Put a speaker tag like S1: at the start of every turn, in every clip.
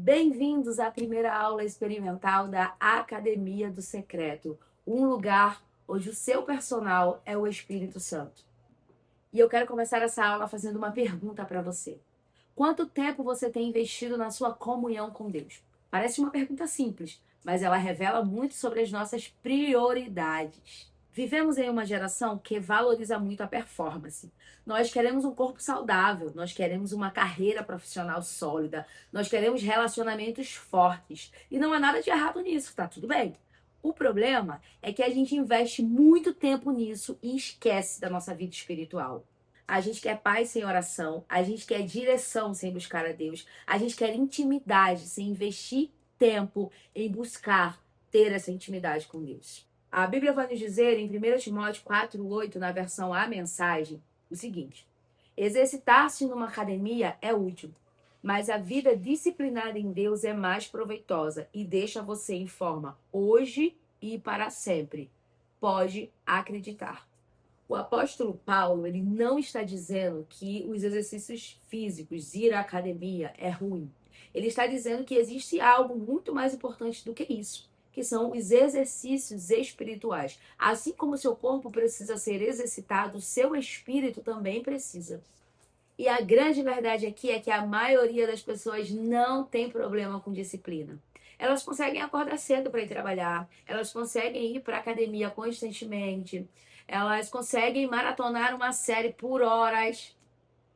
S1: Bem-vindos à primeira aula experimental da Academia do Secreto, um lugar onde o seu personal é o Espírito Santo. E eu quero começar essa aula fazendo uma pergunta para você. Quanto tempo você tem investido na sua comunhão com Deus? Parece uma pergunta simples, mas ela revela muito sobre as nossas prioridades. Vivemos em uma geração que valoriza muito a performance. Nós queremos um corpo saudável, nós queremos uma carreira profissional sólida, nós queremos relacionamentos fortes. E não há nada de errado nisso, tá tudo bem. O problema é que a gente investe muito tempo nisso e esquece da nossa vida espiritual. A gente quer paz sem oração, a gente quer direção sem buscar a Deus, a gente quer intimidade sem investir tempo em buscar ter essa intimidade com Deus. A Bíblia vai nos dizer em 1 Timóteo 4:8, na versão A Mensagem, o seguinte: exercitar-se numa academia é útil, mas a vida disciplinada em Deus é mais proveitosa e deixa você em forma hoje e para sempre. Pode acreditar. O apóstolo Paulo, ele não está dizendo que os exercícios físicos, ir à academia, é ruim. Ele está dizendo que existe algo muito mais importante do que isso, que são os exercícios espirituais. Assim como o seu corpo precisa ser exercitado, o seu espírito também precisa. E a grande verdade aqui é que a maioria das pessoas não tem problema com disciplina. Elas conseguem acordar cedo para ir trabalhar, elas conseguem ir para a academia constantemente, elas conseguem maratonar uma série por horas.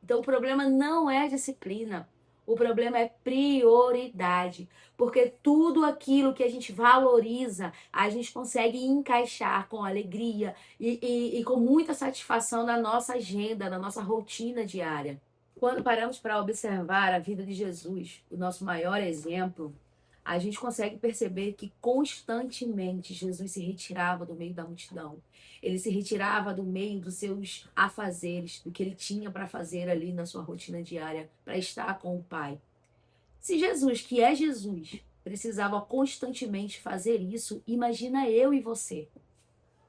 S1: Então, o problema não é disciplina. O problema é prioridade. Porque tudo aquilo que a gente valoriza, a gente consegue encaixar com alegria e com muita satisfação na nossa agenda, na nossa rotina diária. Quando paramos para observar a vida de Jesus, o nosso maior exemplo, a gente consegue perceber que constantemente Jesus se retirava do meio da multidão. Ele se retirava do meio dos seus afazeres, do que ele tinha para fazer ali na sua rotina diária, para estar com o Pai. Se Jesus, que é Jesus, precisava constantemente fazer isso, imagina eu e você.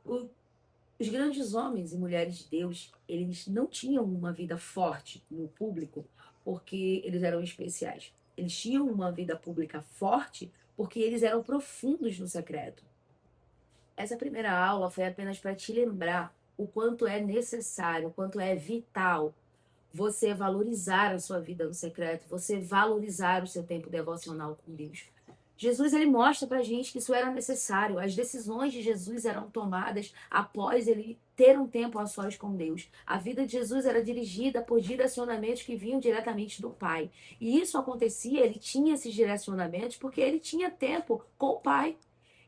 S1: Os grandes homens e mulheres de Deus, eles não tinham uma vida forte no público porque eles eram especiais. Eles tinham uma vida pública forte porque eles eram profundos no secreto. Essa primeira aula foi apenas para te lembrar o quanto é necessário, o quanto é vital você valorizar a sua vida no secreto, você valorizar o seu tempo devocional com Deus. Jesus, ele mostra pra gente que isso era necessário. As decisões de Jesus eram tomadas após ele ter um tempo a sós com Deus. A vida de Jesus era dirigida por direcionamentos que vinham diretamente do Pai. E isso acontecia, ele tinha esses direcionamentos porque ele tinha tempo com o Pai.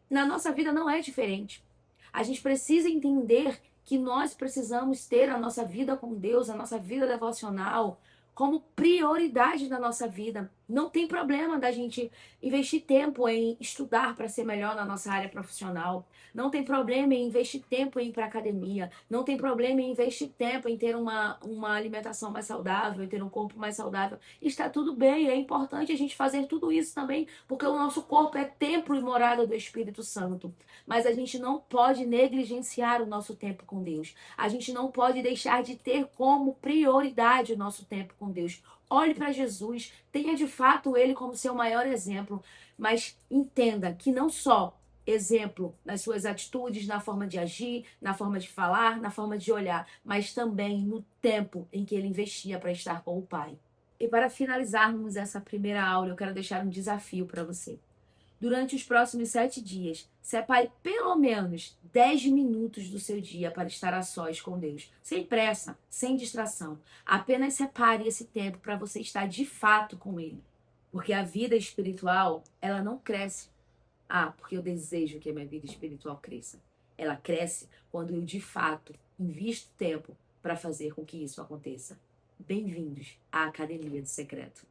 S1: Na nossa vida não é diferente. A gente precisa entender que nós precisamos ter a nossa vida com Deus, a nossa vida devocional, como prioridade da nossa vida. Não tem problema da gente investir tempo em estudar para ser melhor na nossa área profissional. Não tem problema em investir tempo em ir para academia. Não tem problema em investir tempo em ter uma alimentação mais saudável, em ter um corpo mais saudável. Está tudo bem, é importante a gente fazer tudo isso também, porque o nosso corpo é templo e morada do Espírito Santo. Mas a gente não pode negligenciar o nosso tempo com Deus. A gente não pode deixar de ter como prioridade o nosso tempo com Deus. Olhe para Jesus, tenha de fato ele como seu maior exemplo, mas entenda que não só exemplo nas suas atitudes, na forma de agir, na forma de falar, na forma de olhar, mas também no tempo em que ele investia para estar com o Pai. E para finalizarmos essa primeira aula, eu quero deixar um desafio para você. Durante os próximos 7 dias, separe pelo menos 10 minutos do seu dia para estar a sós com Deus. Sem pressa, sem distração. Apenas separe esse tempo para você estar de fato com Ele. Porque a vida espiritual, ela não cresce. Porque eu desejo que a minha vida espiritual cresça. Ela cresce quando eu, de fato, invisto tempo para fazer com que isso aconteça. Bem-vindos à Academia do Secreto.